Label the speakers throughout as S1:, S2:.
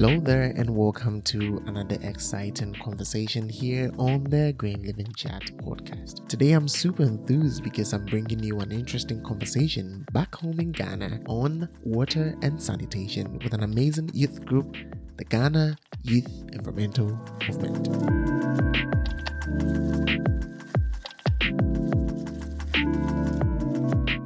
S1: Hello there and welcome to another exciting conversation here on the Green Living Chat podcast. Today I'm super enthused because I'm bringing you an interesting conversation back home in Ghana on water and sanitation with an amazing youth group, the Ghana Youth Environmental Movement.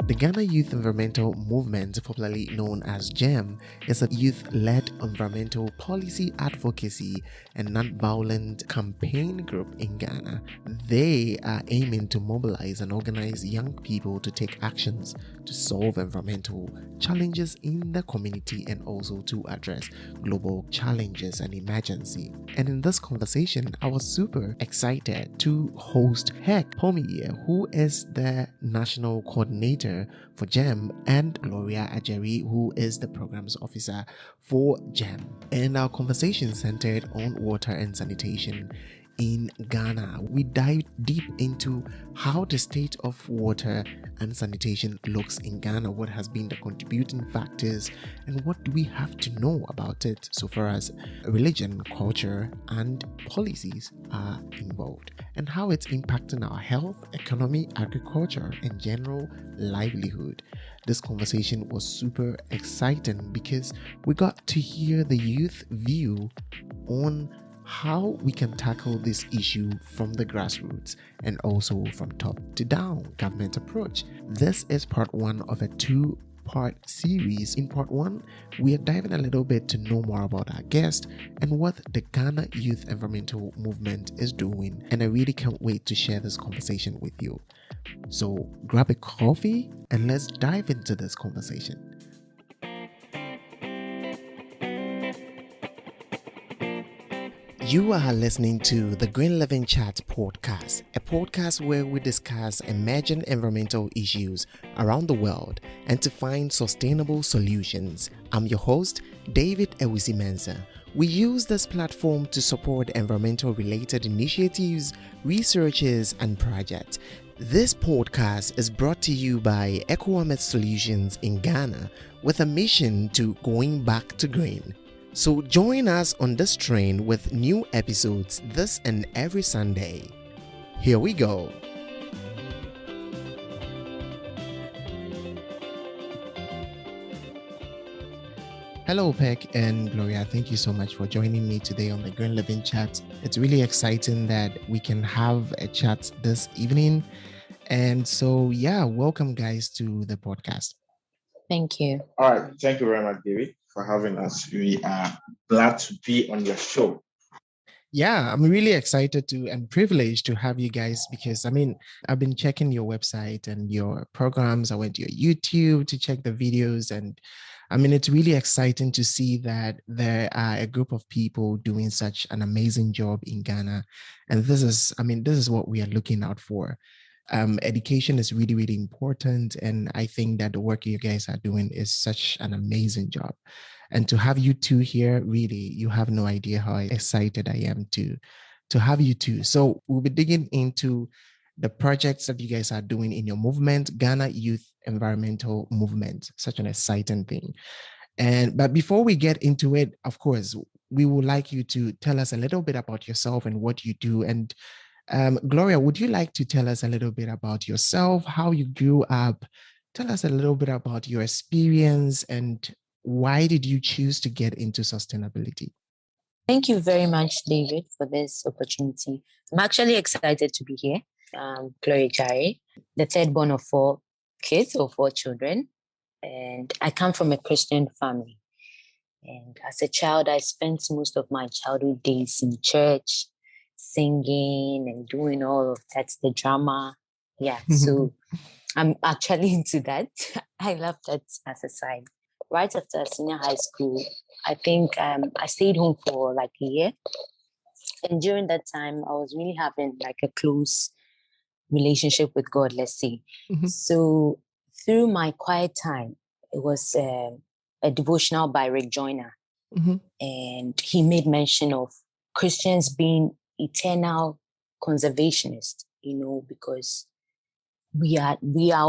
S1: The Ghana Youth Environmental Movement, popularly known as GYEM, is a youth-led environmental policy advocacy and non-violent campaign group in Ghana. They are aiming to mobilize and organize young people to take actions to solve environmental challenges in the community and also to address global challenges and emergency. And in this conversation, I was super excited to host Perk, Pomeyie, who is the national coordinator for GYEM, and Gloria, Agyare, who is the programs officer for GYEM. And our conversation centered on water and sanitation in Ghana. We dive deep into how the state of water and sanitation looks in Ghana, what has been the contributing factors, and what do we have to know about it so far as religion, culture, and policies are involved, and how it's impacting our health, economy, agriculture, and general livelihood. This conversation was super exciting because we got to hear the youth view on how we can tackle this issue from the grassroots and also from top to down government approach. This is part one of a two-part series. In part one, we are diving a little bit to know more about our guest and what the Ghana Youth Environmental Movement is doing. And I really can't wait to share this conversation with you. So grab a coffee and let's dive into this conversation. You are listening to the Green Living Chat podcast, a podcast where we discuss emerging environmental issues around the world and to find sustainable solutions. I'm your host, David Ewusi-Mensah. We use this platform to support environmental-related initiatives, researches, and projects. This podcast is brought to you by EcoWamet Solutions in Ghana with a mission to going back to green. So join us on this train with new episodes this and every Sunday. Here we go. Hello, Perk and Gloria. Thank you so much for joining me today on the Green Living Chat. It's really exciting that we can have a chat this evening. And so, welcome guys to the podcast.
S2: Thank you.
S3: All right. Thank you very much, David, for having us. We are glad to be on your show.
S1: Yeah, I'm really excited to and privileged to have you guys because I've been checking your website and your programs. I went to your YouTube to check the videos, and it's really exciting to see that there are a group of people doing such an amazing job in Ghana. And this is what we are looking out for. Education is really, really important. And I think that the work you guys are doing is such an amazing job. And to have you two here, really, you have no idea how excited I am to have you two. So we'll be digging into the projects that you guys are doing in your movement, Ghana Youth Environmental Movement, such an exciting thing. But before we get into it, of course, we would like you to tell us a little bit about yourself and what you do. And Gloria, would you like to tell us a little bit about yourself, how you grew up? Tell us a little bit about your experience and why did you choose to get into sustainability?
S2: Thank you very much, David, for this opportunity. I'm actually excited to be here. Gloria Agyare, the third born of four kids or four children. And I come from a Christian family. And as a child, I spent most of my childhood days in church, singing and doing all of that, the drama. Yeah, so I'm actually into that. I love that as a side. Right after senior high school, I think I stayed home for like a year. And during that time, I was really having like a close relationship with God, let's say. Mm-hmm. So through my quiet time, it was a devotional by Rick Joyner. Mm-hmm. And he made mention of Christians being eternal conservationists, because we are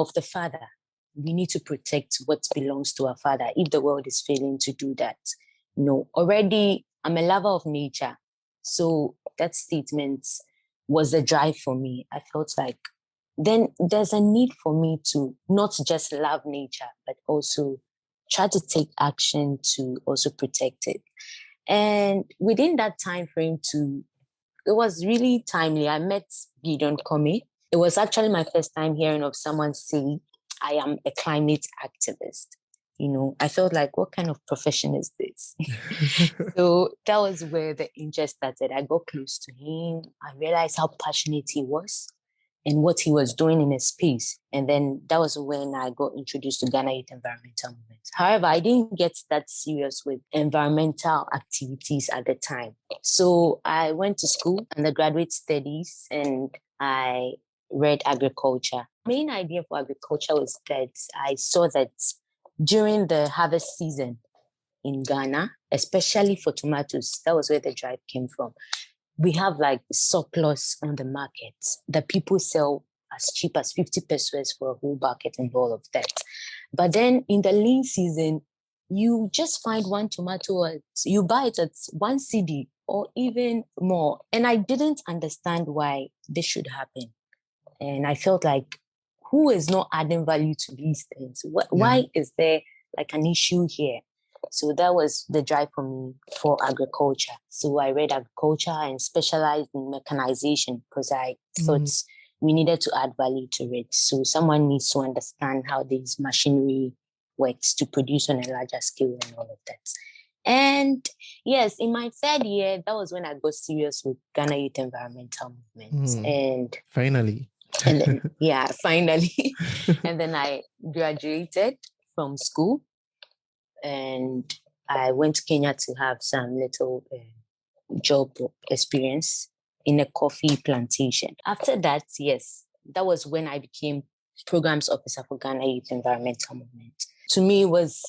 S2: of the Father. We need to protect what belongs to our Father. If the world is failing to do that, already I'm a lover of nature. So that statement was the drive for me. I felt like then there's a need for me to not just love nature, but also try to take action to also protect it. And within that time frame too, it was really timely. I met Gideon Comey. It was actually my first time hearing of someone say, I am a climate activist. I felt like, what kind of profession is this? So that was where the interest started. I got close to him. I realized how passionate he was and what he was doing in his space. And then that was when I got introduced to Ghana Youth Environmental Movement. However, I didn't get that serious with environmental activities at the time. So I went to school, undergraduate studies, and I read agriculture. Main idea for agriculture was that I saw that during the harvest season in Ghana, especially for tomatoes, that was where the drive came from. We have like surplus on the market that people sell as cheap as 50 pesos for a whole bucket and all of that. But then in the lean season, you just find one tomato, you buy it at 1 cedi or even more. And I didn't understand why this should happen. And I felt like, who is not adding value to these things? Why is there like an issue here? So that was the drive for me for agriculture. So I read agriculture and specialized in mechanization because I thought we needed to add value to it. So someone needs to understand how this machinery works to produce on a larger scale and all of that. And yes, in my third year, that was when I got serious with Ghana Youth Environmental Movement. And
S1: finally.
S2: And then, finally. And then I graduated from school and I went to Kenya to have some little job experience in a coffee plantation. After that, yes, that was when I became programs officer for Ghana Youth Environmental Movement. To me, it was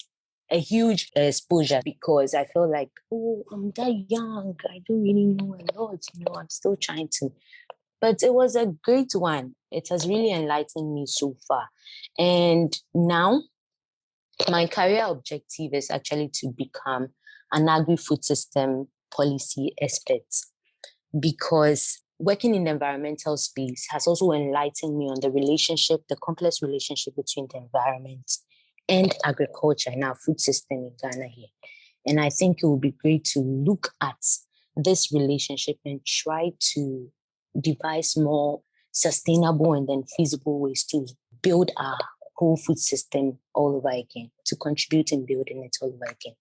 S2: a huge exposure because I felt like, I'm that young. I don't really know a lot. I'm still trying to. But it was a great one. It has really enlightened me so far. And now my career objective is actually to become an agri-food system policy expert because working in the environmental space has also enlightened me on the complex relationship between the environment and agriculture and our food system in Ghana here. And I think it would be great to look at this relationship and try to devise more sustainable and then feasible ways to build our whole food system all over again, to contribute in building it all over again.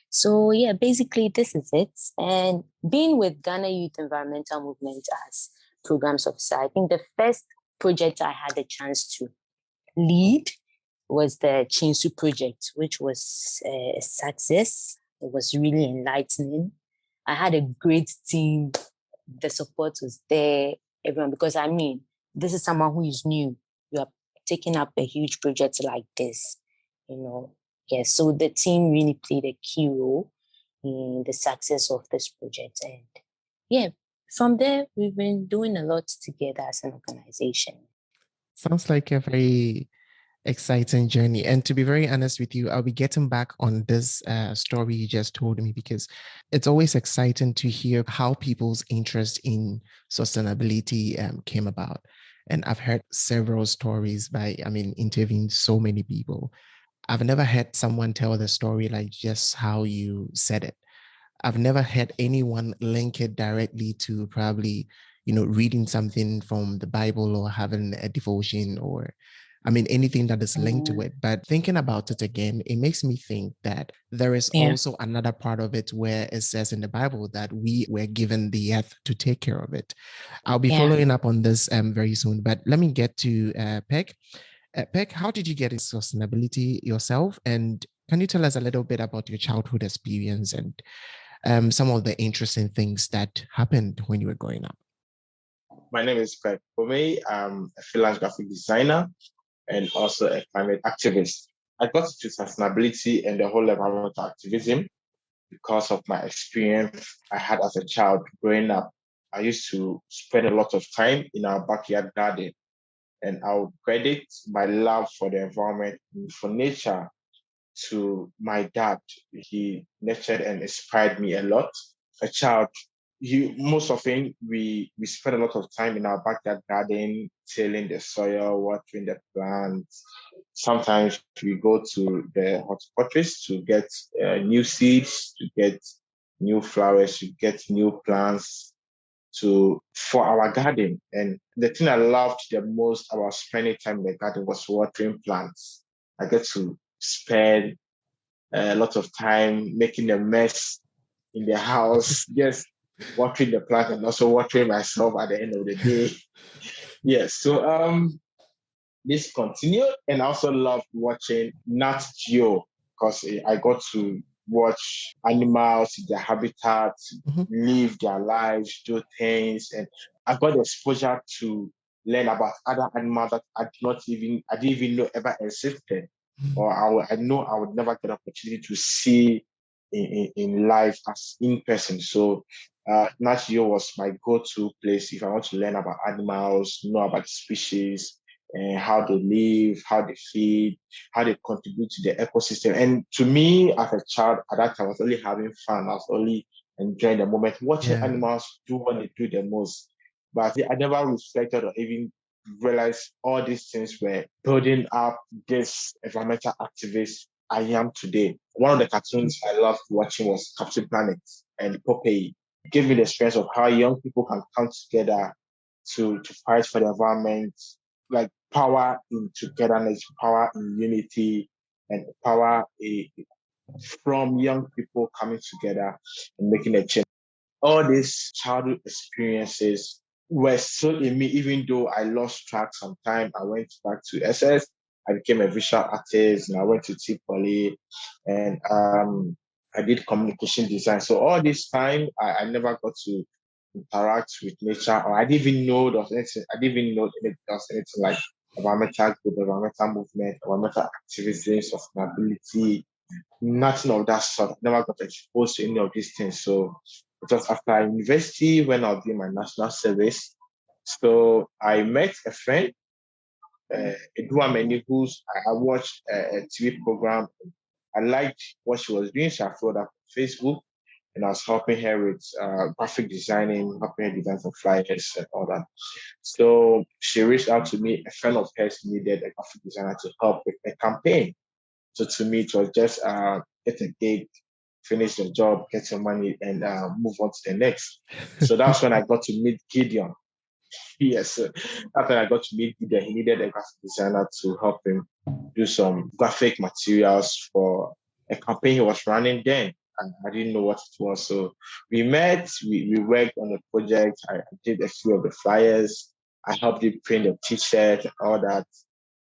S2: So yeah, basically this is it. And being with Ghana Youth Environmental Movement as programs officer, I think the first project I had a chance to lead was the Chinsu project, which was a success. It was really enlightening. I had a great team. The support was there, everyone, because this is someone who is new. You are taking up a huge project like this, Yes, so the team really played a key role in the success of this project. And yeah, from there, we've been doing a lot together as an organization.
S1: Sounds like a very exciting journey. And to be very honest with you, I'll be getting back on this story you just told me because it's always exciting to hear how people's interest in sustainability came about. And I've heard several stories by, interviewing so many people. I've never heard someone tell the story like just how you said it. I've never had anyone link it directly to probably, reading something from the Bible or having a devotion or, anything that is linked to it. But thinking about it again, it makes me think that there is also another part of it where it says in the Bible that we were given the earth to take care of it. I'll be following up on this very soon, but let me get to Perk. Perk, how did you get into sustainability yourself? And can you tell us a little bit about your childhood experience and some of the interesting things that happened when you were growing up?
S3: My name is Perk. Pomeyie. I'm a freelance graphic designer and also a climate activist. I got into sustainability and the whole environmental activism because of my experience I had as a child growing up. I used to spend a lot of time in our backyard garden, and I would credit my love for the environment and for nature to my dad. He nurtured and inspired me a lot. A child, most often we spend a lot of time in our backyard garden, tilling the soil, watering the plants. Sometimes we go to the horticulturist to get new seeds, to get new flowers, to get new plants for our garden. And the thing I loved the most about spending time in the garden was watering plants. I get to spend a lot of time making a mess in the house, just watering the plant and also watering myself at the end of the day. Yes, so this continued, and I also loved watching Nat Geo because I got to watch animals, their habitats, live their lives, do things, and I got exposure to learn about other animals that I didn't even know ever existed, or I know I would never get an opportunity to see in life as in person. So Nat Geo was my go-to place if I want to learn about animals, know about species, and how they live, how they feed, how they contribute to the ecosystem. And to me, as a child at that time, I was only having fun. I was only enjoying the moment, watching animals do what they do the most. But I never reflected or even realized all these things were building up this environmental activist I am today. One of the cartoons I loved watching was Captain Planet and Popeye. It gave me the experience of how young people can come together to fight for the environment, like power in togetherness, power in unity, and power from young people coming together and making a change. All these childhood experiences were still in me, even though I lost track sometime. I went back to SS. I became a visual artist and I went to T-Poly and I did communication design. So all this time, I never got to interact with nature, or I didn't even know there was anything. I didn't even know there was anything like environmental group, environmental movement, environmental activism, sustainability, nothing of that sort. I never got exposed to any of these things. So it was after university when I was doing my national service. So I met a friend, Eduameni, I watched a TV program. I liked what she was doing, so I followed up on Facebook and I was helping her with graphic designing, helping her design some flyers and all that. So she reached out to me. A friend of hers needed a graphic designer to help with a campaign. So to me, it was just get a gig, finish the job, get some money, and move on to the next. So that's when I got to meet Gideon. Yes, that's when I got to meet Gideon. He needed a graphic designer to help him do some graphic materials for a campaign he was running then. And I didn't know what it was. So we met, we worked on the project. I did a few of the flyers. I helped him print the t-shirt and all that.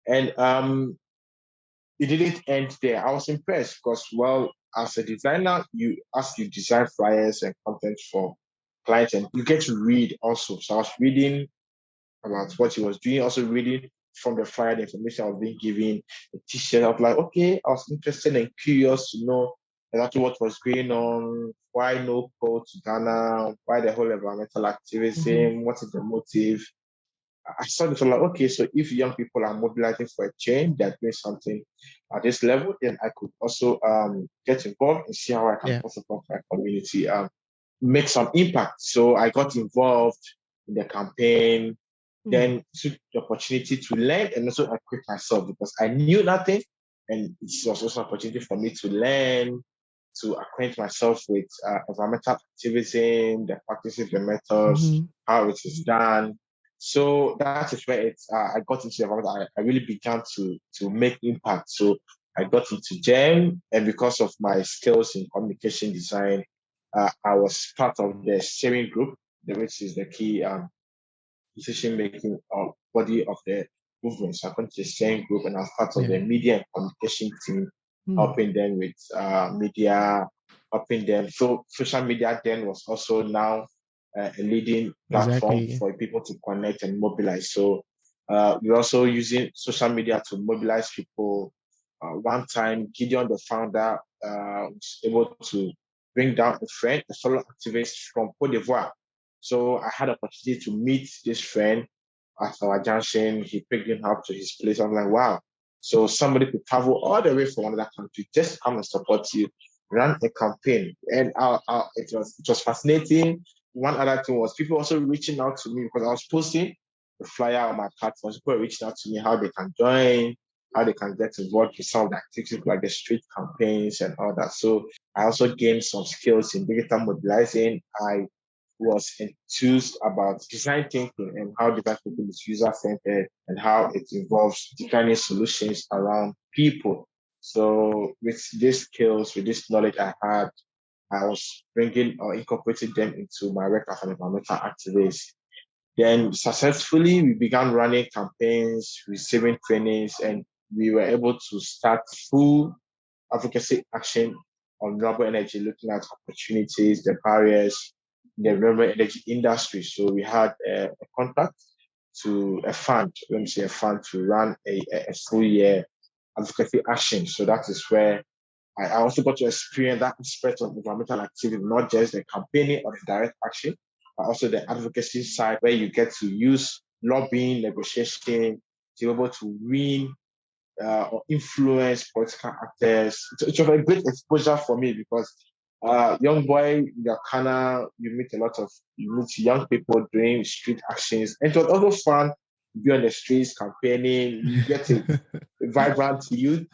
S3: And it didn't end there. I was impressed because, well, as a designer, as you design flyers and content for clients, and you get to read also. So I was reading about what he was doing, also reading from the flyer, the information I was being given, the t-shirt. I was like, okay, I was interested and curious to know exactly what was going on, why no code to Ghana, why the whole environmental activism, what is the motive. I started to like, okay, so if young people are mobilizing for a change, they're doing something at this level, then I could also get involved and see how I can also help my community make some impact. So I got involved in the campaign, then took the opportunity to learn and also equip myself because I knew nothing. And it was also an opportunity for me to learn, to acquaint myself with environmental activism, the practices, the methods, how it is done. So that is where I got into the environment. I really began to make impact. So I got into GYEM, and because of my skills in communication design, I was part of the steering group, which is the key decision-making body of the movement. So I went to the steering group and I was part of the media and communication team, helping them with media, helping them. So social media then was also now a leading platform for people to connect and mobilize. So we're also using social media to mobilize people. One time, Gideon, the founder, was able to bring down a friend, a fellow activist from Cote d'Ivoire. So I had an opportunity to meet this friend at our junction. He picked him up to his place. I'm like, wow, So somebody could travel all the way from another country just to come and support you, run a campaign. And it was fascinating. One other thing was people also reaching out to me because I was posting the flyer on my platform. People were reaching out to me how they can join, how they can get involved with some of the activities like the street campaigns and all that. So I also gained some skills in digital mobilizing. I was enthused about design thinking and how design thinking is user-centered and how it involves designing solutions around people. So with these skills, with this knowledge I had, I was bringing or incorporating them into my work as an environmental activist. Then successfully, we began running campaigns, receiving trainings, and we were able to start full advocacy action on renewable energy, looking at opportunities, the barriers in the renewable energy industry. So we had a contract to a fund, let me say a fund to run a full year advocacy action. So that is where I also got to experience that aspect of environmental activity, not just the campaigning or the direct action, but also the advocacy side where you get to use lobbying, negotiation to be able to win or influence political actors. It was a great exposure for me because young boy in Ghana, you meet young people doing street actions. And it was also fun to be on the streets campaigning. You get a vibrant youth.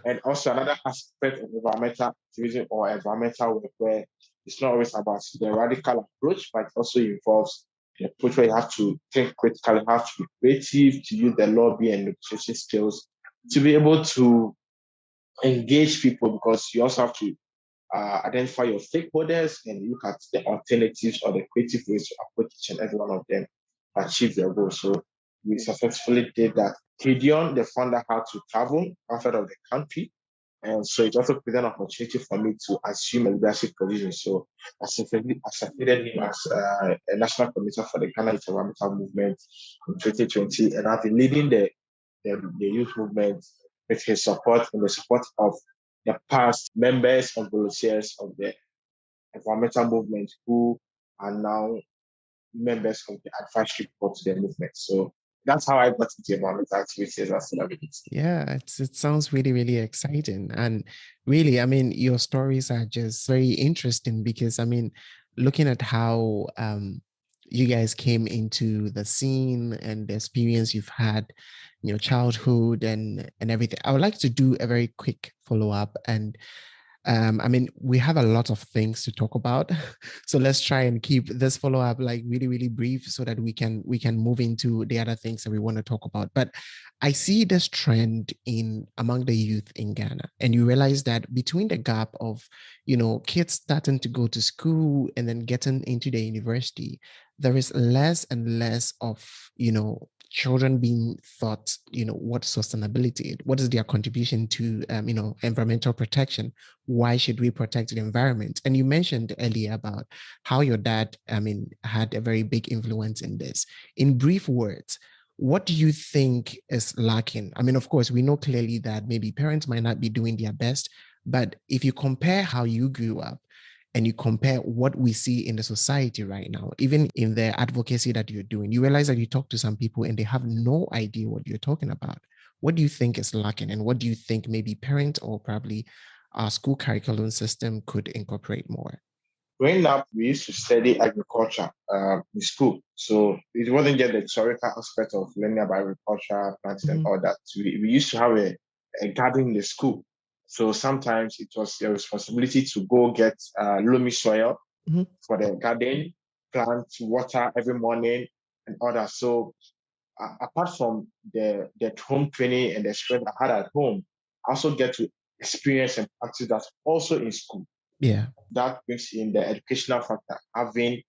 S3: And also another aspect of environmental activism or environmental work where it's not always about the radical approach, but it also involves the approach where you have to think critically, you have to be creative, to use the lobby and negotiation skills to be able to engage people because you also have to identify your stakeholders and look at the alternatives or the creative ways to approach each and every one of them to achieve their goals. So we successfully did that. Gideon, the founder, had to travel outside of the country. And so it also presented an opportunity for me to assume a leadership position. So I succeeded him as a national committee for the Ghana Environmental Movement in 2020. And I've been leading the youth movement with his support and the support of the past members and volunteers of the environmental movement who are now members of the advisory board to the movement. So that's how I got into environmental activities as celebrity.
S1: Yeah, it sounds really, really exciting. And really, I mean, your stories are just very interesting because, I mean, looking at how you guys came into the scene and the experience you've had in your childhood and everything, I would like to do a very quick follow-up. And I mean, we have a lot of things to talk about, so let's try and keep this follow-up like really, really brief so that we can move into the other things that we want to talk about. But I see this trend in among the youth in Ghana, and you realize that between the gap of, kids starting to go to school and then getting into the university, there is less and less of, children being taught, what sustainability, what is their contribution to, environmental protection. Why should we protect the environment? And you mentioned earlier about how your dad, had a very big influence in this. In brief words, what do you think is lacking? I mean, of course, we know clearly that maybe parents might not be doing their best, but if you compare how you grew up and you compare what we see in the society right now, even in the advocacy that you're doing, you realize that you talk to some people and they have no idea what you're talking about. What do you think is lacking? And what do you think maybe parents or probably our school curriculum system could incorporate more?
S3: Growing up, we used to study agriculture in school. So it wasn't just the theoretical aspect of learning about agriculture, plants, and all that. We used to have a garden in the school. So sometimes it was your responsibility to go get loamy soil for the garden, plant water every morning, and all that. So apart from the home training and the experience I had at home, I also get to experience and practice that also in school.
S1: Yeah.
S3: That brings in the educational factor, having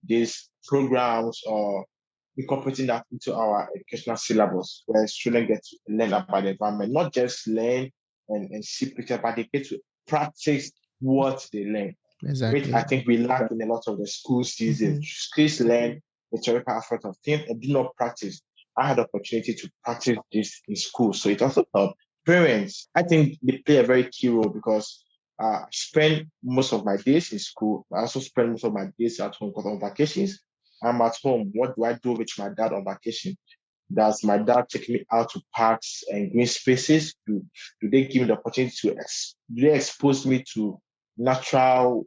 S3: these programs or incorporating that into our educational syllabus where students get to learn about the environment, not just learn and see pictures, but they get to practice what they learn.
S1: Exactly.
S3: Which I think we lack in a lot of the schools these days. Schools learn the theoretical aspect of things and do not practice. I had the opportunity to practice this in school. So it also helped parents. I think they play a very key role because I spend most of my days in school. I also spend most of my days at home because on vacations. I'm at home. What do I do with my dad on vacation? Does my dad take me out to parks and green spaces? Do they give me the opportunity to do they expose me to natural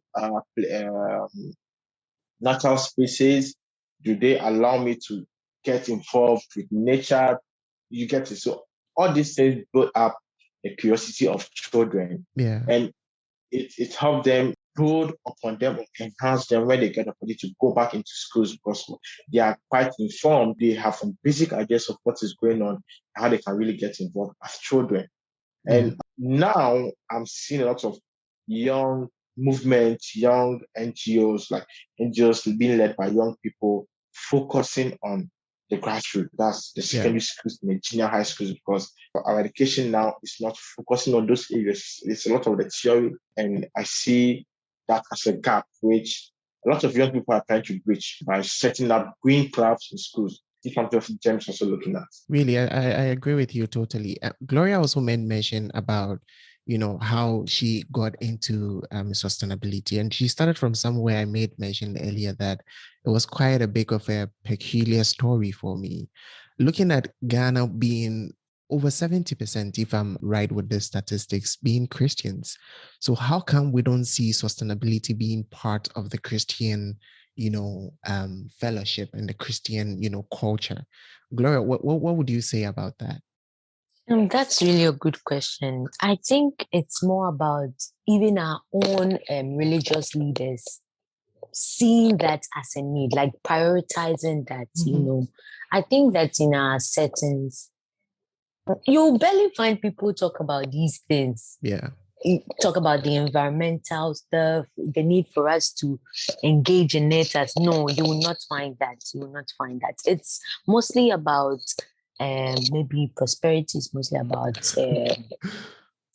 S3: natural spaces? Do they allow me to get involved with nature? You get it. So all these things build up the curiosity of children,
S1: Yeah.
S3: and it helps them build upon them, enhance them when they get the opportunity to go back into schools, because they are quite informed. They have some basic ideas of what is going on, how they can really get involved as children. And now I'm seeing a lot of young movements, young NGOs, like NGOs being led by young people, focusing on the grassroots. That's the secondary schools and the junior high schools, because our education now is not focusing on those areas. It's a lot of the theory, and I see that as a gap which a lot of young people are trying to bridge by setting up green clubs in schools. If I'm just James also looking at.
S1: Really, I agree with you totally. Gloria also made mention about, how she got into sustainability, and she started from somewhere. I made mention earlier that it was quite a bit of a peculiar story for me. Looking at Ghana being over 70%, if I'm right with the statistics, being Christians. So how come we don't see sustainability being part of the Christian, fellowship and the Christian, culture? Gloria, what would you say about that?
S2: That's really a good question. I think it's more about even our own religious leaders seeing that as a need, like prioritizing that, I think that in our settings, you barely find people talk about these things.
S1: Yeah.
S2: Talk about the environmental stuff, the need for us to engage in it. As no, you will not find that. You will not find that. It's mostly about maybe prosperity. Is mostly about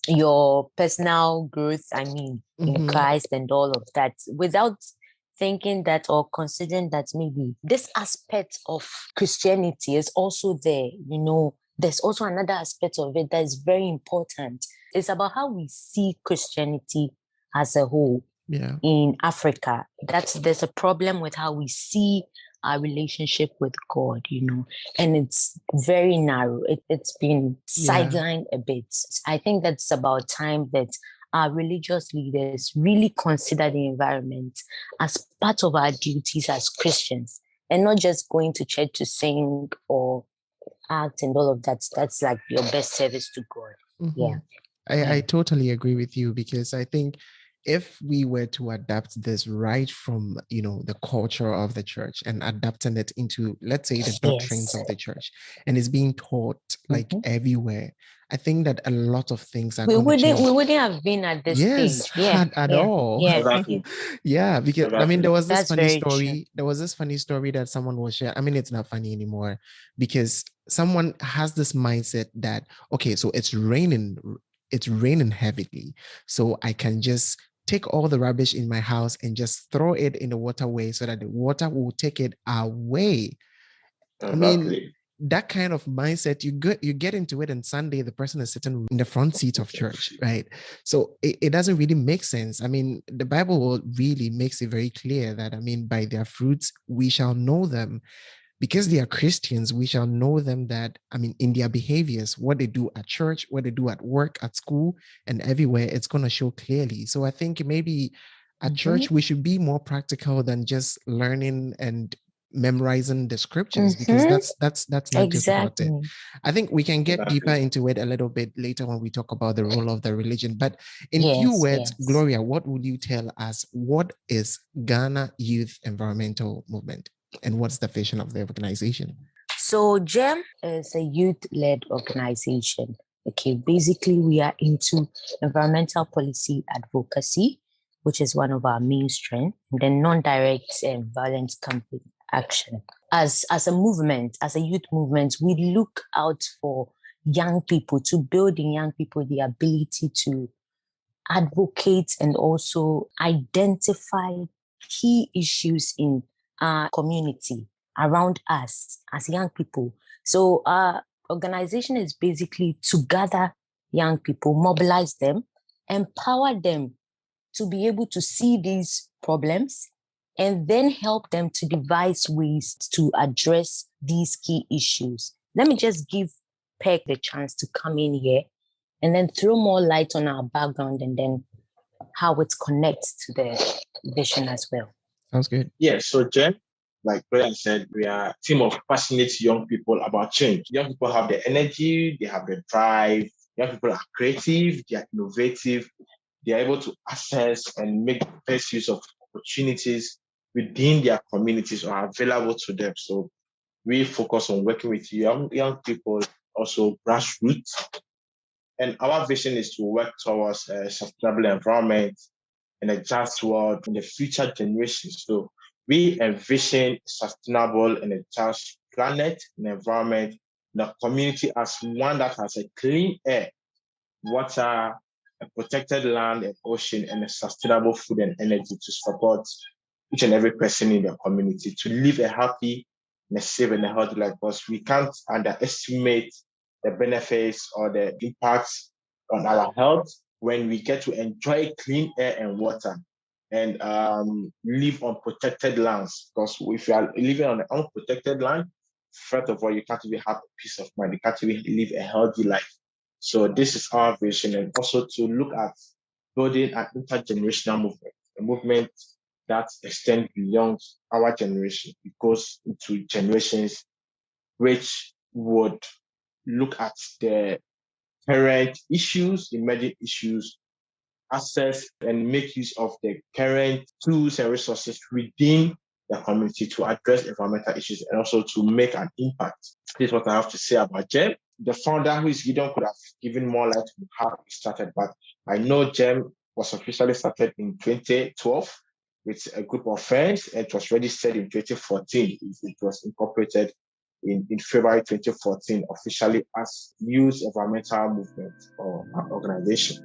S2: your personal growth. I mean, in Christ and all of that, without thinking that or considering that maybe this aspect of Christianity is also there. There's also another aspect of it that is very important. It's about how we see Christianity as a whole in Africa. There's a problem with how we see our relationship with God, and it's very narrow. It's been sidelined a bit. I think that's about time that our religious leaders really consider the environment as part of our duties as Christians, and not just going to church to sing or act and all of that. That's like your best service to God. Yeah.
S1: I totally agree with you, because I think if we were to adapt this right from, the culture of the church and adapting it into, let's say, the doctrines of the church, and it's being taught like everywhere, I think that a lot of things are going to change.
S2: We wouldn't have been at this stage.
S1: At all.
S2: Yeah.
S3: Exactly.
S1: Yeah, because I mean, there was this
S2: That's
S1: funny
S2: very
S1: story.
S2: true.
S1: There was this funny story that someone was sharing. I mean, it's not funny anymore, because someone has this mindset that, okay, so it's raining heavily, so I can just take all the rubbish in my house and just throw it in the waterway so that the water will take it away.
S3: Exactly.
S1: I mean, that kind of mindset, you get into it, and Sunday the person is sitting in the front seat of church, right? So it doesn't really make sense. I mean, the Bible really makes it very clear that, I mean, by their fruits we shall know them. Because they are Christians, we shall know them, that, I mean, in their behaviors, what they do at church, what they do at work, at school, and everywhere, it's going to show clearly. So I think maybe at church, we should be more practical than just learning and memorizing the scriptures, because that's not just about it. I think we can get deeper into it a little bit later when we talk about the role of the religion. But in few words, Gloria, what would you tell us? What is Ghana Youth Environmental Movement? And what's the vision of the organization?
S2: So GYEM is a youth-led organization. Okay, basically we are into environmental policy advocacy, which is one of our main strengths, and then non-direct violence campaign action. As a movement, as a youth movement, we look out for young people, to build in young people the ability to advocate and also identify key issues in our community around us as young people. So our organization is basically to gather young people, mobilize them, empower them to be able to see these problems, and then help them to devise ways to address these key issues. let me just give Perk the chance to come in here and then throw more light on our background and then how it connects to the vision as well.
S1: Sounds good.
S3: Yeah, so Jen, like Gloria said, we are a team of passionate young people about change. Young people have the energy, they have the drive. Young people are creative, they are innovative, they are able to access and make the best use of opportunities within their communities or available to them. So we focus on working with young people, also grassroots. And our vision is to work towards a sustainable environment and a just world in the future generations. So we envision sustainable and a just planet and environment, the community as one that has a clean air, water, a protected land and ocean, and a sustainable food and energy to support each and every person in the community to live a happy and a safe and a healthy life. Because we can't underestimate the benefits or the impacts on our health when we get to enjoy clean air and water and live on protected lands. Because if you are living on an unprotected land, first of all, you can't even have peace of mind. You can't even live a healthy life. So this is our vision, and also to look at building an intergenerational movement, a movement that extends beyond our generation. It goes into generations which would look at the current issues, emerging issues, access and make use of the current tools and resources within the community to address environmental issues and also to make an impact. This is what I have to say about GYEM. The founder, who is Gideon, could have given more light on how it started, but I know GYEM was officially started in 2012 with a group of friends, and it was registered in 2014. It was incorporated in February 2014 officially as Youth Environmental Movement or an organization.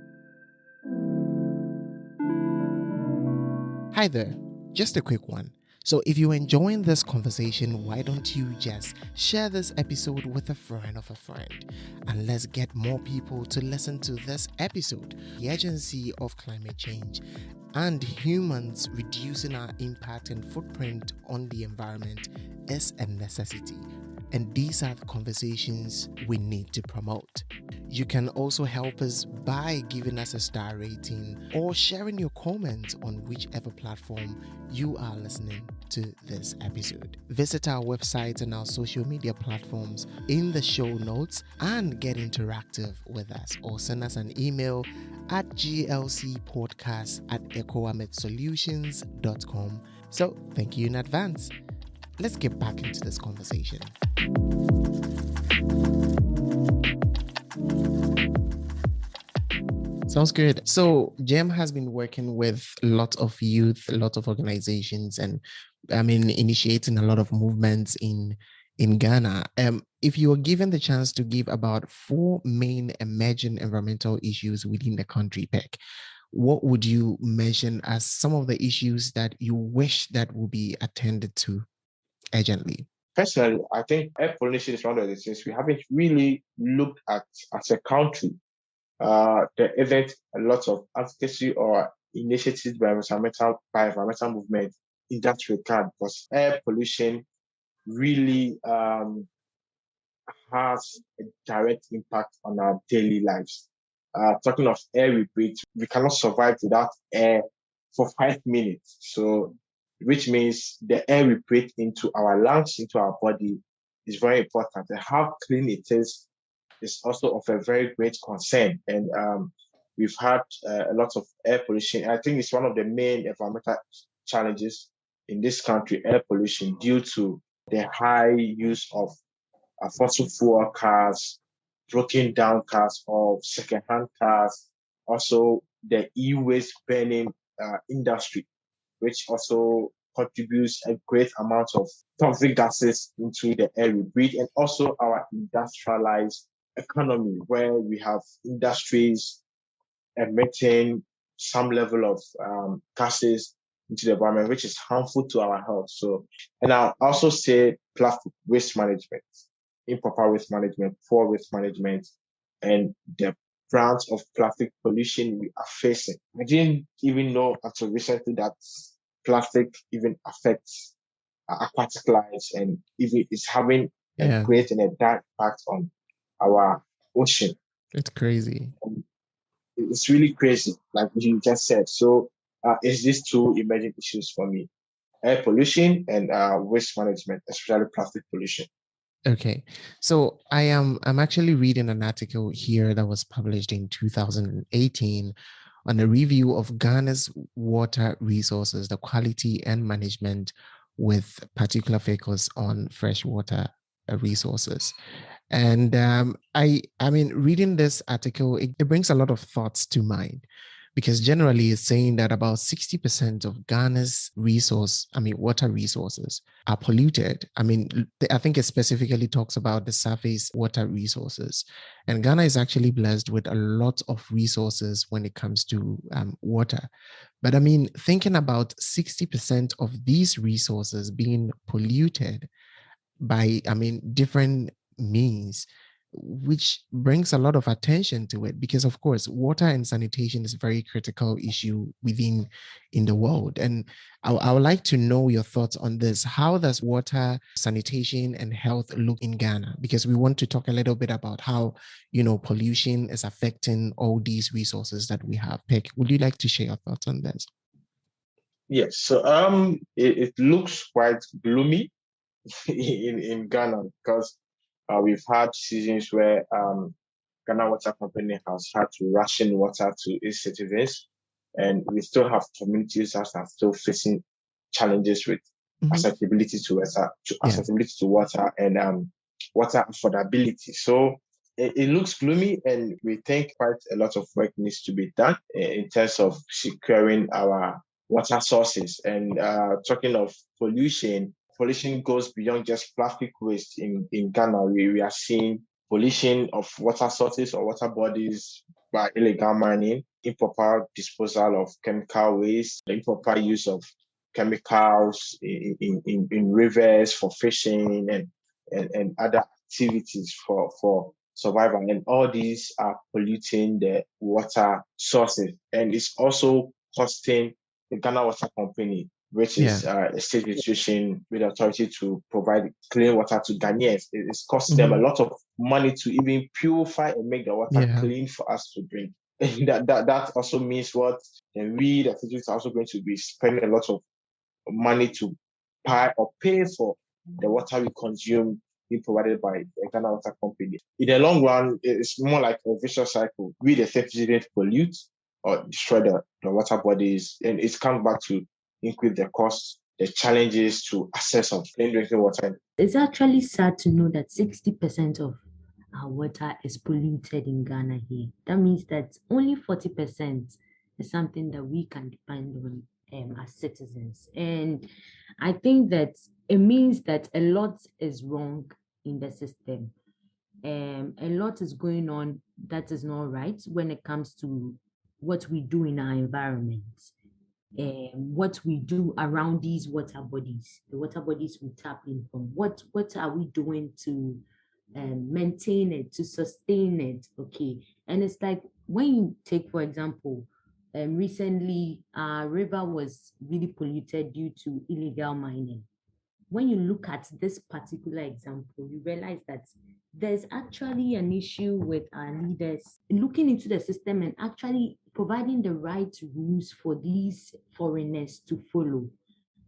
S1: Hi there, just a quick one. So if you're enjoying this conversation, why don't you just share this episode with a friend of a friend, and let's get more people to listen to this episode. The urgency of climate change and humans reducing our impact and footprint on the environment is a necessity. And these are the conversations we need to promote. You can also help us by giving us a star rating or sharing your comments on whichever platform you are listening to this episode. Visit our website and our social media platforms in the show notes and get interactive with us, or send us an email at glcpodcast@ecowametsolutions.com. So thank you in advance. Let's get back into this conversation. Sounds good. So GYEM has been working with a lot of youth, a lot of organizations, and initiating a lot of movements in Ghana. If you were given the chance to give about 4 main emerging environmental issues within the country, Perk, what would you mention as some of the issues that you wish that will be attended to urgently?
S3: Personally, I think air pollution is one of the things we haven't really looked at as a country. There isn't a lot of advocacy or initiatives by environmental movement in that regard, because air pollution really has a direct impact on our daily lives. Talking of air we breathe, we cannot survive without air for 5 minutes. So, which means the air we breathe into our lungs, into our body, is very important. And how clean it is also of a very great concern. And we've had a lot of air pollution. I think it's one of the main environmental challenges in this country, air pollution, due to the high use of fossil fuel cars, broken down cars, or second-hand cars. Also, the e-waste burning industry, which also contributes a great amount of toxic gases into the air we breathe, and also our industrialized economy, where we have industries emitting some level of gases into the environment, which is harmful to our health. So, and I'll also say plastic waste management, improper waste management, poor waste management, and the branch of plastic pollution we are facing. I didn't even know until recently that plastic even affects aquatic life and even is having and
S1: Yeah,
S3: creating a direct impact on our ocean.
S1: it's crazy.
S3: It's really crazy, like you just said. So it's these two emerging issues for me: air pollution and waste management, especially plastic pollution.
S1: Okay. So I'm actually reading an article here that was published in 2018 on a review of Ghana's water resources, the quality and management, with particular focus on freshwater resources. And I mean, reading this article, it brings a lot of thoughts to mind, because generally it's saying that about 60% of Ghana's water resources are polluted. I mean, I think it specifically talks about the surface water resources. And Ghana is actually blessed with a lot of resources when it comes to water. But I mean, thinking about 60% of these resources being polluted by, different means, which brings a lot of attention to it, because of course water and sanitation is a very critical issue in the world. And I would like to know your thoughts on this. How does water, sanitation, and health look in Ghana? Because we want to talk a little bit about how, pollution is affecting all these resources that we have. Perk, would you like to share your thoughts on this?
S3: Yes. So it looks quite gloomy in Ghana, because we've had seasons where Ghana Water Company has had to ration water to its citizens, and we still have communities that are still facing challenges with accessibility to water, and water affordability. So it looks gloomy, and we think quite a lot of work needs to be done in terms of securing our water sources. And talking of pollution goes beyond just plastic waste. In Ghana, we are seeing pollution of water sources or water bodies by illegal mining, improper disposal of chemical waste, improper use of chemicals in rivers for fishing and other activities for survival. And all these are polluting the water sources. And it's also costing the Ghana Water Company, which is a state institution with authority to provide clean water to Ghanaians. It's costing them a lot of money to even purify and make the water clean for us to drink. And that also means what? And we, the authorities, are also going to be spending a lot of money to pay for the water we consume being provided by the Ghana Water Company. In the long run, it's more like a vicious cycle. We, the citizens, pollute or destroy the water bodies, and it comes back to increase the costs, the challenges to access of clean drinking water.
S2: It's actually sad to know that 60% of our water is polluted in Ghana here. That means that only 40% is something that we can depend on as citizens. And I think that it means that a lot is wrong in the system. A lot is going on that is not right when it comes to what we do in our environment. What we do around these water bodies, the water bodies we tap in from. What are we doing to maintain it, to sustain it? Okay. And it's like when you take, for example, recently our river was really polluted due to illegal mining. When you look at this particular example, you realize that there's actually an issue with our leaders looking into the system and actually providing the right rules for these foreigners to follow.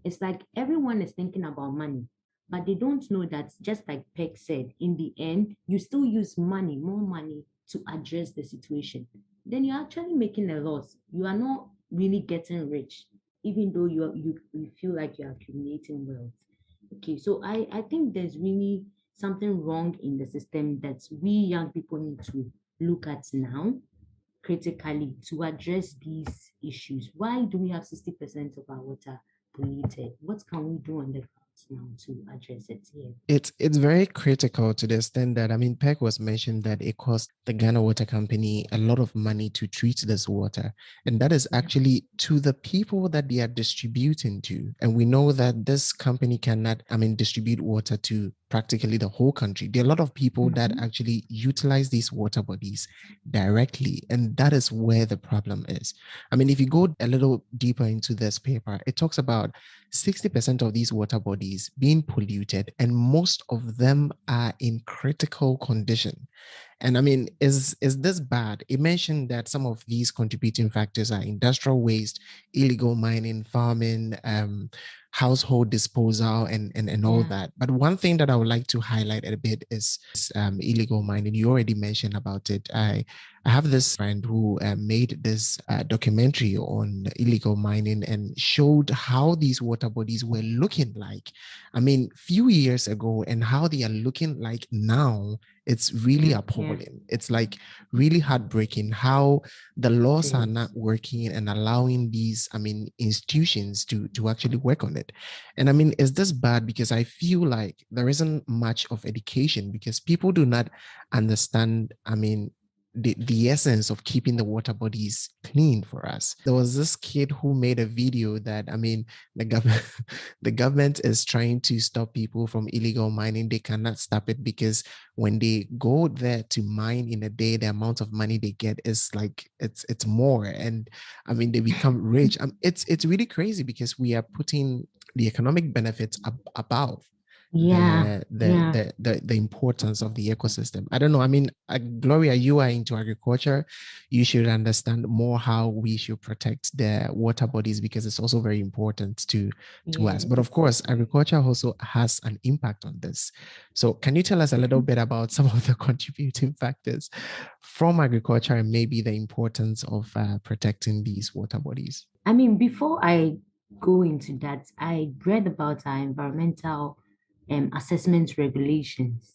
S2: It's like everyone is thinking about money, but they don't know that, just like Peck said, in the end, you still use money, more money, to address the situation. Then you're actually making a loss. You are not really getting rich, even though you feel like you're accumulating wealth. Okay, so I think there's really something wrong in the system that we young people need to look at now critically to address these issues. Why do we have 60% of our water polluted? What can we do on the ground now to address it here?
S1: It's very critical to the extent that, Peck was mentioned that it cost the Ghana Water Company a lot of money to treat this water. And that is actually to the people that they are distributing to. And we know that this company cannot, distribute water to practically the whole country. There are a lot of people that actually utilize these water bodies directly, and that is where the problem is. I mean, if you go a little deeper into this paper, it talks about 60% of these water bodies being polluted, and most of them are in critical condition. And I mean, is this bad? It mentioned that some of these contributing factors are industrial waste, illegal mining, farming, household disposal, and all that. But one thing that I would like to highlight a bit is illegal mining. You already mentioned about it. I have this friend who made this documentary on illegal mining and showed how these water bodies were looking like. I mean, few years ago, and how they are looking like now. It's really appalling. It's like really heartbreaking how the laws are not working and allowing these, I mean, institutions to actually work on it. And I mean, is this bad? Because I feel like there isn't much of education because people do not understand, I mean, the essence of keeping the water bodies clean for us. There was this kid who made a video that, I mean, the government the government is trying to stop people from illegal mining. They cannot stop it because when they go there to mine in a day, the amount of money they get is like it's more. And I mean, they become rich. It's really crazy because we are putting the economic benefits above the importance of the ecosystem. I don't know. I mean, Gloria, you are into agriculture. You should understand more how we should protect the water bodies because it's also very important to us. But of course, agriculture also has an impact on this. So can you tell us a little bit about some of the contributing factors from agriculture and maybe the importance of protecting these water bodies?
S4: I mean, before I go into that, I read about our environmental assessment regulations,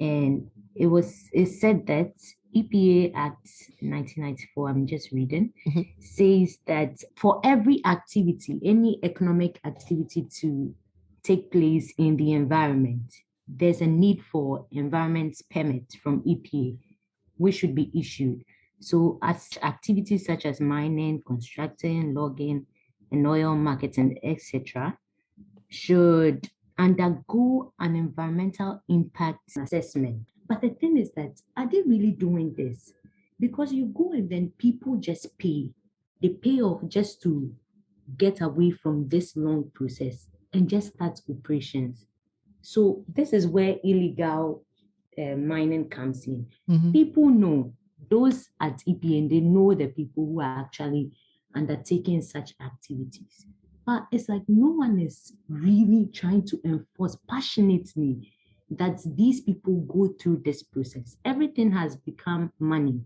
S4: and it said that EPA Act 1994, I'm just reading, says that for every activity, any economic activity to take place in the environment, there's a need for environment permit from EPA, which should be issued. So as activities such as mining, constructing, logging, and oil marketing, etc., should undergo an environmental impact assessment. But the thing is that, are they really doing this? Because you go and then people just pay. They pay off just to get away from this long process and just start operations. So this is where illegal mining comes in. People know, those at EPN, they know the people who are actually undertaking such activities. But it's like no one is really trying to enforce passionately that these people go through this process. Everything has become money.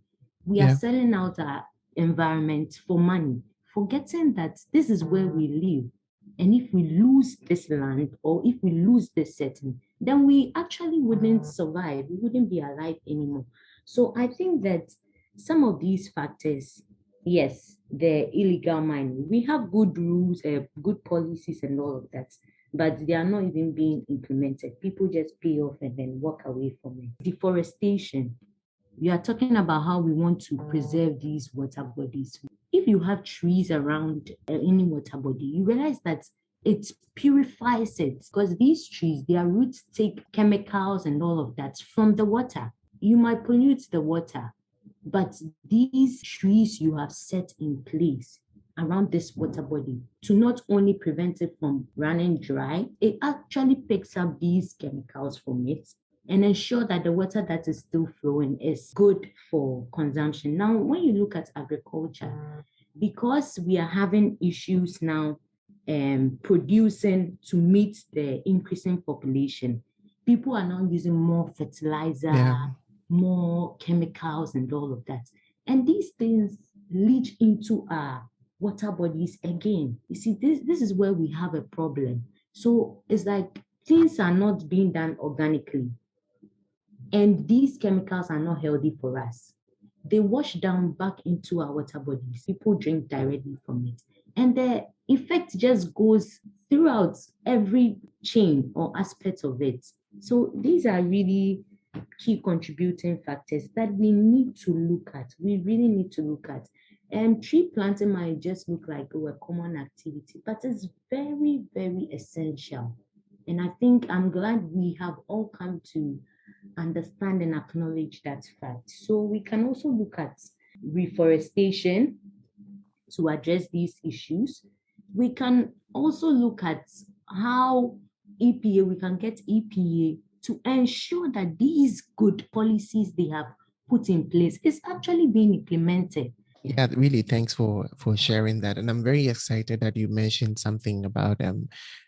S4: We are selling out our environment for money, forgetting that this is where we live. And if we lose this land or if we lose this setting, then we actually wouldn't survive. We wouldn't be alive anymore. So I think that some of these factors, yes, the illegal mining, we have good rules, good policies and all of that, but they are not even being implemented. People just pay off and then walk away from it. Deforestation. We are talking about how we want to preserve these water bodies. If you have trees around any water body, you realize that it purifies it because these trees, their roots take chemicals and all of that from the water. You might pollute the water, but these trees you have set in place around this water body to not only prevent it from running dry, it actually picks up these chemicals from it and ensure that the water that is still flowing is good for consumption. Now, when you look at agriculture, because we are having issues now producing to meet the increasing population, people are now using more fertilizer, more chemicals and all of that. And these things leach into our water bodies again. You see, this is where we have a problem. So it's like things are not being done organically. And these chemicals are not healthy for us. They wash down back into our water bodies. People drink directly from it. And the effect just goes throughout every chain or aspect of it. So these are really key contributing factors that we need to look at. We really need to look at. And tree planting might just look like a common activity, but it's very, very essential. And I think I'm glad we have all come to understand and acknowledge that fact. So we can also look at reforestation to address these issues. We can also look at how we can get EPA to ensure that these good policies they have put in place is actually being implemented.
S1: Yeah, really, thanks for sharing that. And I'm very excited that you mentioned something about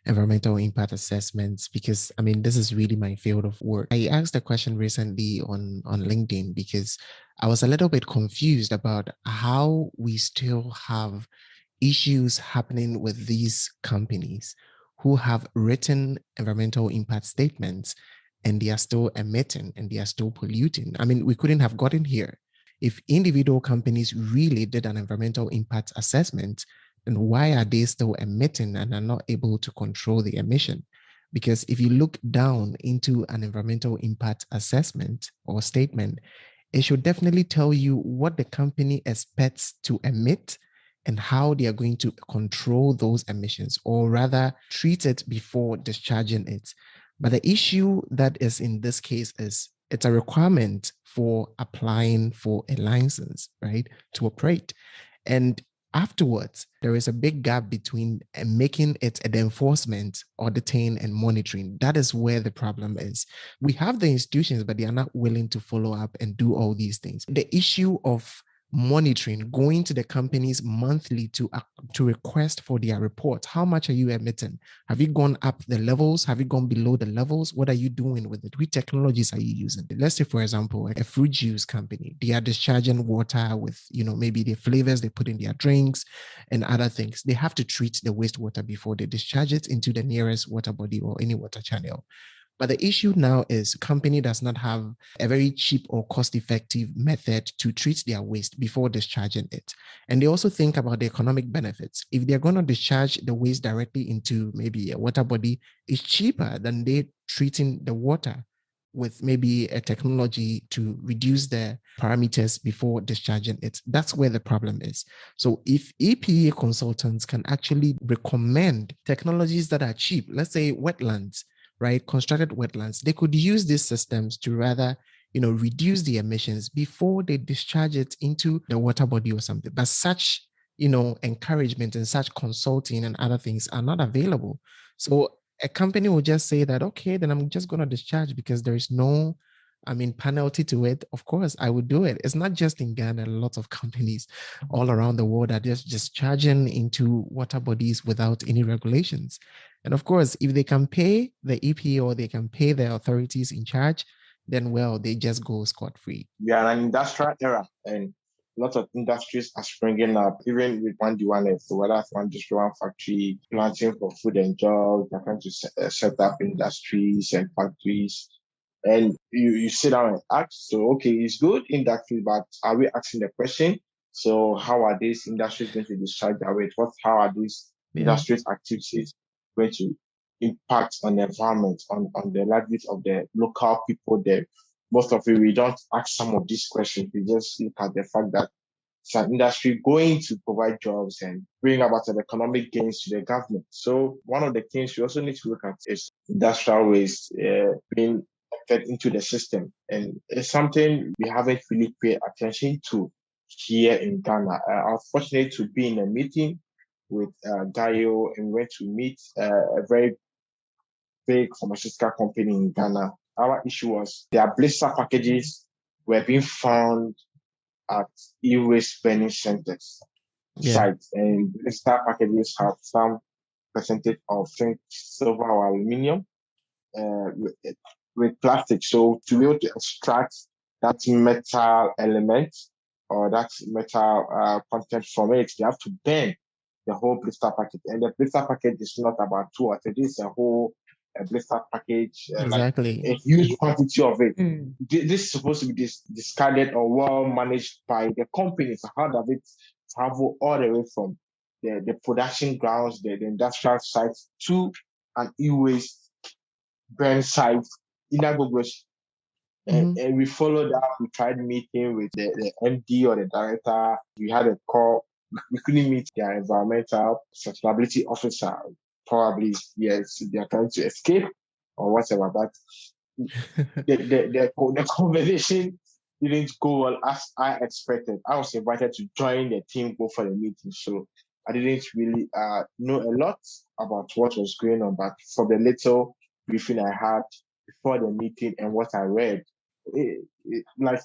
S1: environmental impact assessments, because I mean this is really my field of work. I asked a question recently on LinkedIn because I was a little bit confused about how we still have issues happening with these companies who have written environmental impact statements and they are still emitting and they are still polluting. I mean, we couldn't have gotten here if individual companies really did an environmental impact assessment. Then why are they still emitting and are not able to control the emission? Because if you look down into an environmental impact assessment or statement, it should definitely tell you what the company expects to emit and how they are going to control those emissions, or rather treat it before discharging it. But the issue that is in this case is it's a requirement for applying for a license, right, to operate. And afterwards, there is a big gap between making it the enforcement, auditing, and monitoring. That is where the problem is. We have the institutions, but they are not willing to follow up and do all these things. The issue of monitoring, going to the companies monthly to request for their reports. How much are you emitting? Have you gone up the levels? Have you gone below the levels? What are you doing with it? Which technologies are you using? Let's say, for example, a fruit juice company, they are discharging water with, maybe the flavors they put in their drinks and other things. They have to treat the wastewater before they discharge it into the nearest water body or any water channel. But the issue now is company does not have a very cheap or cost-effective method to treat their waste before discharging it. And they also think about the economic benefits. If they're going to discharge the waste directly into maybe a water body, it's cheaper than they treating the water with maybe a technology to reduce the parameters before discharging it. That's where the problem is. So if EPA consultants can actually recommend technologies that are cheap, let's say wetlands, right? Constructed wetlands, they could use these systems to rather, reduce the emissions before they discharge it into the water body or something. But such, encouragement and such consulting and other things are not available. So a company will just say that, okay, then I'm just going to discharge because there is no, penalty to it. Of course, I would do it. It's not just in Ghana. Lots of companies all around the world are just discharging into water bodies without any regulations. And of course, if they can pay the EPA or they can pay the authorities in charge, then, well, they just go scot-free.
S3: We are in an industrial era, and lots of industries are springing up, even with one D1F. So whether it's one district, one factory, planting for food and jobs, they're trying to set up industries and factories. And you sit down and ask, so, okay, it's good industry, but are we asking the question? So how are these industries going to discharge their waste? How are these industries' activities going to impact on the environment, on the livelihoods of the local people there? Most of it, we don't ask some of these questions. We just look at the fact that it's an industry going to provide jobs and bring about some economic gains to the government. So one of the things we also need to look at is industrial waste being fed into the system. And it's something we haven't really paid attention to here in Ghana. I was fortunate to be in a meeting with GYEM, and we went to meet a very big pharmaceutical company in Ghana. Our issue was their blister packages were being found at e-waste burning centers sites, and blister packages have some percentage of zinc, silver, or aluminium with plastic. So to be able to extract that metal element or that metal content from it, they have to burn the whole blister package. And the blister package is not about 2 or 3, it's a whole blister package,
S1: exactly,
S3: like a huge quantity of it. This is supposed to be discarded or well managed by the companies. How does it travel all the way from the production grounds, the industrial sites to an e-waste burn site in Agbogbos? And we followed up. We tried meeting with the MD or the director. We had a call. We couldn't meet their environmental sustainability officer. probably, yes, they are trying to escape or whatever. But the conversation didn't go well as I expected. I was invited to join the team, go for the meeting. So I didn't really know a lot about what was going on. But for the little briefing I had before the meeting and what I read, like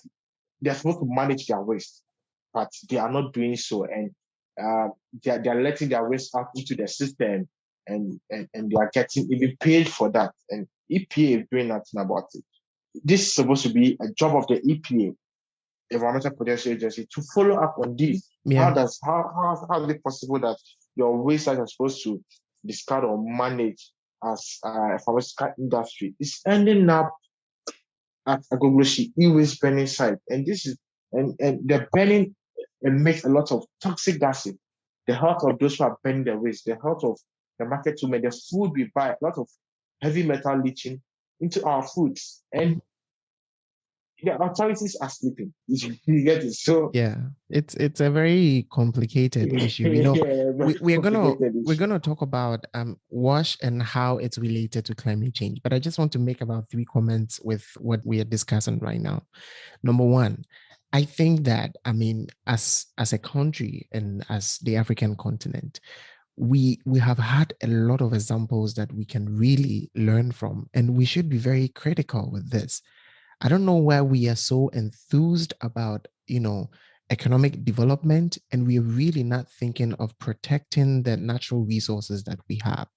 S3: they're supposed to manage their waste, but they are not doing so. And they're letting their waste out into the system, and they are getting even paid for that. And EPA is doing nothing about it. This is supposed to be a job of the EPA, Environmental Protection Agency, to follow up on this.
S1: Yeah.
S3: How is it possible that your waste that you're supposed to discard or manage as a pharmaceutical industry is ending up at Agogloshi e-waste burning site? And this is and the burning makes a lot of toxic gases. The health of those who are burning their waste, the health of the market women, the food we buy, a lot of heavy metal leaching into our foods. And the authorities are sleeping. You get it? So
S1: Yeah, it's a very complicated issue. You know, we're gonna talk about wash and how it's related to climate change. But I just want to make about 3 comments with what we are discussing right now. Number one, I think that, I mean, as a country and as the African continent, we have had a lot of examples that we can really learn from, and we should be very critical with this. I don't know why we are so enthused about, economic development, and we're really not thinking of protecting the natural resources that we have.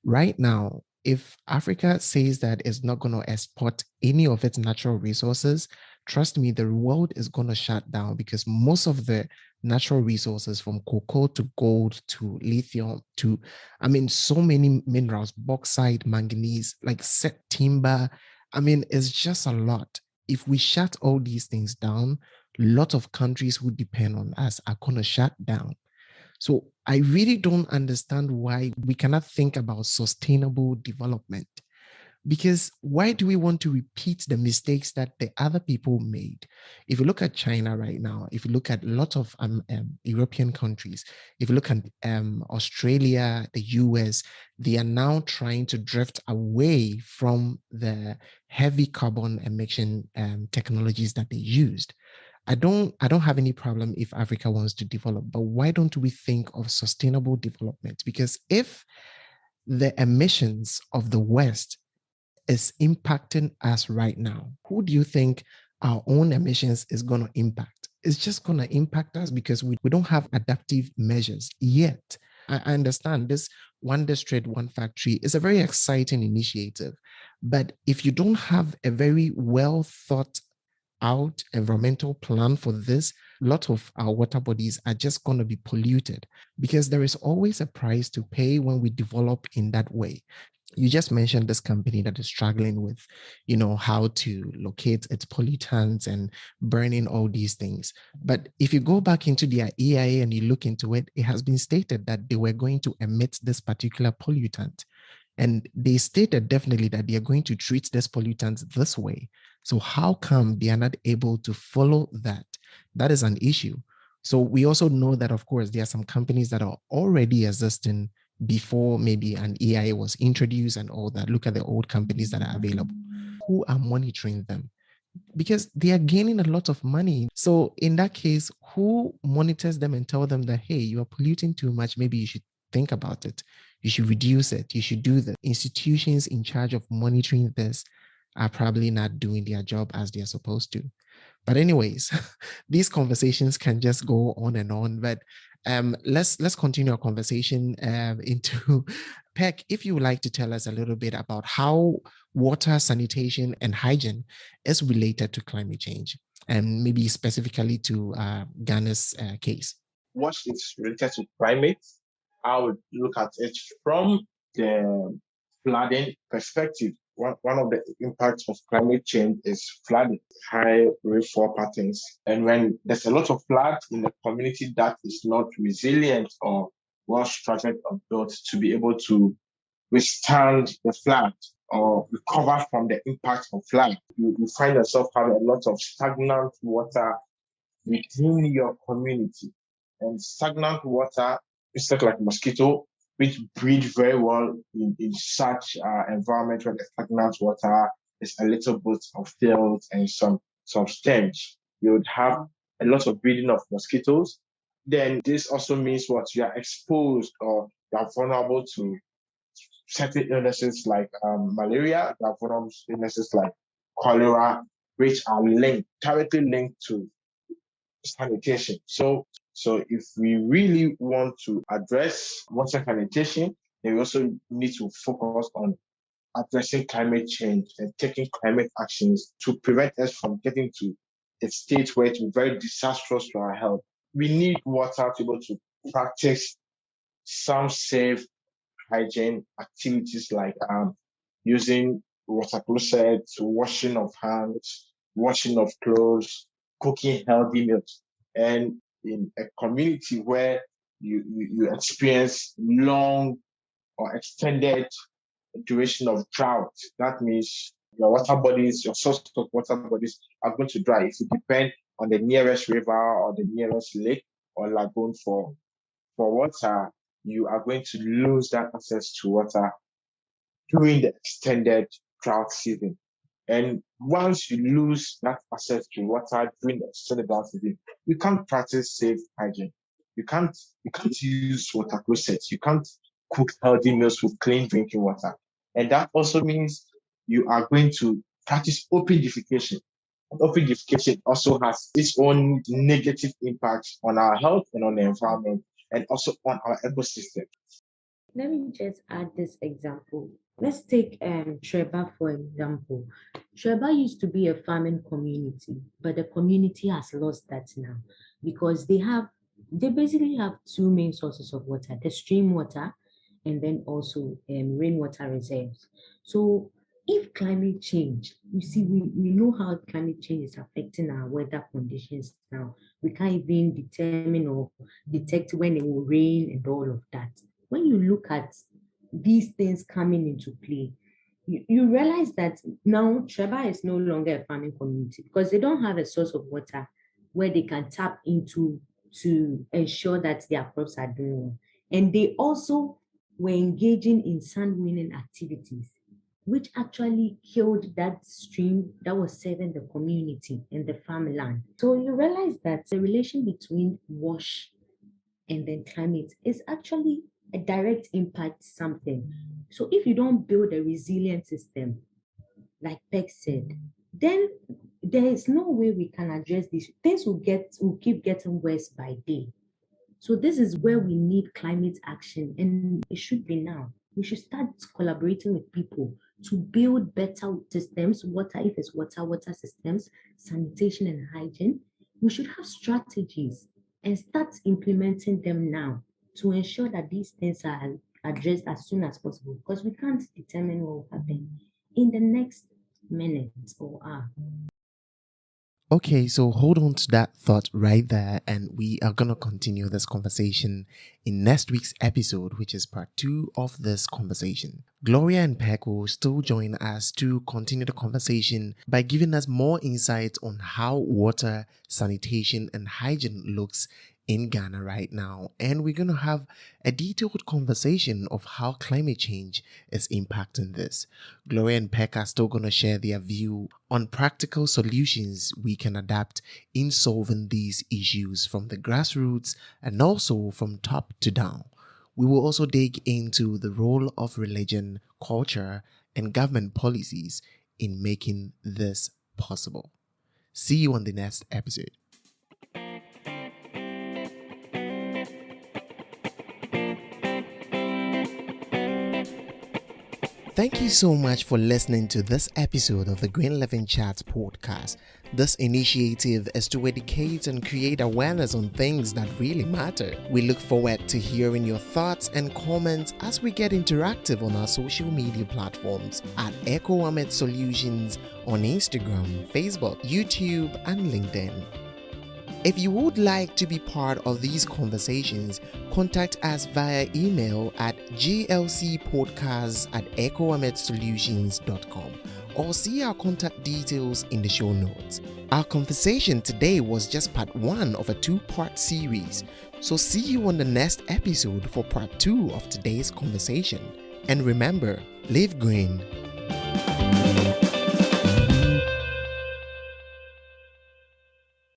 S1: Right now, if Africa says that it's not going to export any of its natural resources, trust me, the world is going to shut down, because most of the natural resources, from cocoa to gold to lithium to, I mean, so many minerals, bauxite, manganese, like set timber, I mean, it's just a lot. If we shut all these things down, a lot of countries who depend on us are going to shut down. So I really don't understand why we cannot think about sustainable development. Because why do we want to repeat the mistakes that the other people made? If you look at China right now, if you look at a lot of European countries, if you look at Australia, the US, they are now trying to drift away from the heavy carbon emission technologies that they used. I don't have any problem if Africa wants to develop, but why don't we think of sustainable development? Because if the emissions of the West is impacting us right now, who do you think our own emissions is going to impact? It's just going to impact us because we don't have adaptive measures yet. I understand this one district, one factory is a very exciting initiative. But if you don't have a very well thought out environmental plan for this, a lot of our water bodies are just going to be polluted, because there is always a price to pay when we develop in that way. You just mentioned this company that is struggling with, how to locate its pollutants and burning all these things. But if you go back into their EIA and you look into it, it has been stated that they were going to emit this particular pollutant. And they stated definitely that they are going to treat this pollutant this way. So how come they are not able to follow that? That is an issue. So we also know that, of course, there are some companies that are already existing before maybe an EIA was introduced and all that. Look at the old companies that are available. Who are monitoring them? Because they are gaining a lot of money. So in that case, who monitors them and tell them that, hey, you are polluting too much, maybe you should think about it. You should reduce it. You should do that. Institutions in charge of monitoring this are probably not doing their job as they are supposed to. But anyways, these conversations can just go on and on. But let's continue our conversation into Perk. If you would like to tell us a little bit about how water, sanitation, and hygiene is related to climate change, and maybe specifically to Ghana's case.
S3: What is related to climate, I would look at it from the flooding perspective. One of the impacts of climate change is flooding, high rainfall patterns. And when there's a lot of flood in the community that is not resilient or well structured or built to be able to withstand the flood or recover from the impact of flood, you find yourself having a lot of stagnant water within your community. And stagnant water is like mosquito which breed very well in such environment where the stagnant water is a little bit of fields and some stench. You would have a lot of breeding of mosquitoes. Then this also means what you are exposed or you are vulnerable to certain illnesses like malaria, you are vulnerable to illnesses like cholera, which are directly linked to sanitation. So if we really want to address water sanitation, then we also need to focus on addressing climate change and taking climate actions to prevent us from getting to a state where it will be very disastrous to our health. We need water to be able to practice some safe hygiene activities like using water closets, washing of hands, washing of clothes, cooking healthy meals. And in a community where you experience long or extended duration of drought, that means your water bodies, your source of water bodies are going to dry. If you depend on the nearest river or the nearest lake or lagoon for water, you are going to lose that access to water during the extended drought season. And once you lose that access to water during the extended drought season, you can't practice safe hygiene. You can't use water closets. You can't cook healthy meals with clean drinking water. And that also means you are going to practice open defecation. And open defecation also has its own negative impacts on our health and on the environment and also on our ecosystem.
S4: Let me just add this example. Let's take Treba for example. Treba used to be a farming community, but the community has lost that now because they basically have two main sources of water: the stream water and then also rainwater reserves. So if climate change, you see, we know how climate change is affecting our weather conditions now. We can't even determine or detect when it will rain and all of that. When you look at these things coming into play, you realize that now Treba is no longer a farming community because they don't have a source of water where they can tap into to ensure that their crops are doing well. And they also were engaging in sand winning activities, which actually killed that stream that was serving the community and the farmland. So you realize that the relation between wash and then climate is actually a direct impact something. So if you don't build a resilient system, like Perk said, then there is no way we can address this. Things will keep getting worse by day. So this is where we need climate action, and it should be now. We should start collaborating with people to build better systems, water, if it's water systems, sanitation and hygiene. We should have strategies and start implementing them now to ensure that these things are addressed as soon as possible, because we can't determine what will happen in the next minute or hour.
S1: Okay, so hold on to that thought right there, and we are going to continue this conversation in next week's episode, which is part 2 of this conversation. Gloria and Perk will still join us to continue the conversation by giving us more insights on how water, sanitation, and hygiene looks in Ghana right now, and we're going to have a detailed conversation of how climate change is impacting this. Gloria and Perk are still going to share their view on practical solutions we can adapt in solving these issues from the grassroots and also from top to down. We will also dig into the role of religion, culture, and government policies in making this possible. See you on the next episode. Thank you so much for listening to this episode of the Green Living Chat podcast. This initiative is to educate and create awareness on things that really matter. We look forward to hearing your thoughts and comments as we get interactive on our social media platforms at GYEM Solutions on Instagram, Facebook, YouTube, and LinkedIn. If you would like to be part of these conversations, contact us via email at glcpodcast@ecometsolutions.com or see our contact details in the show notes. Our conversation today was just part 1 of a 2-part series, so see you on the next episode for part 2 of today's conversation. And remember, live green,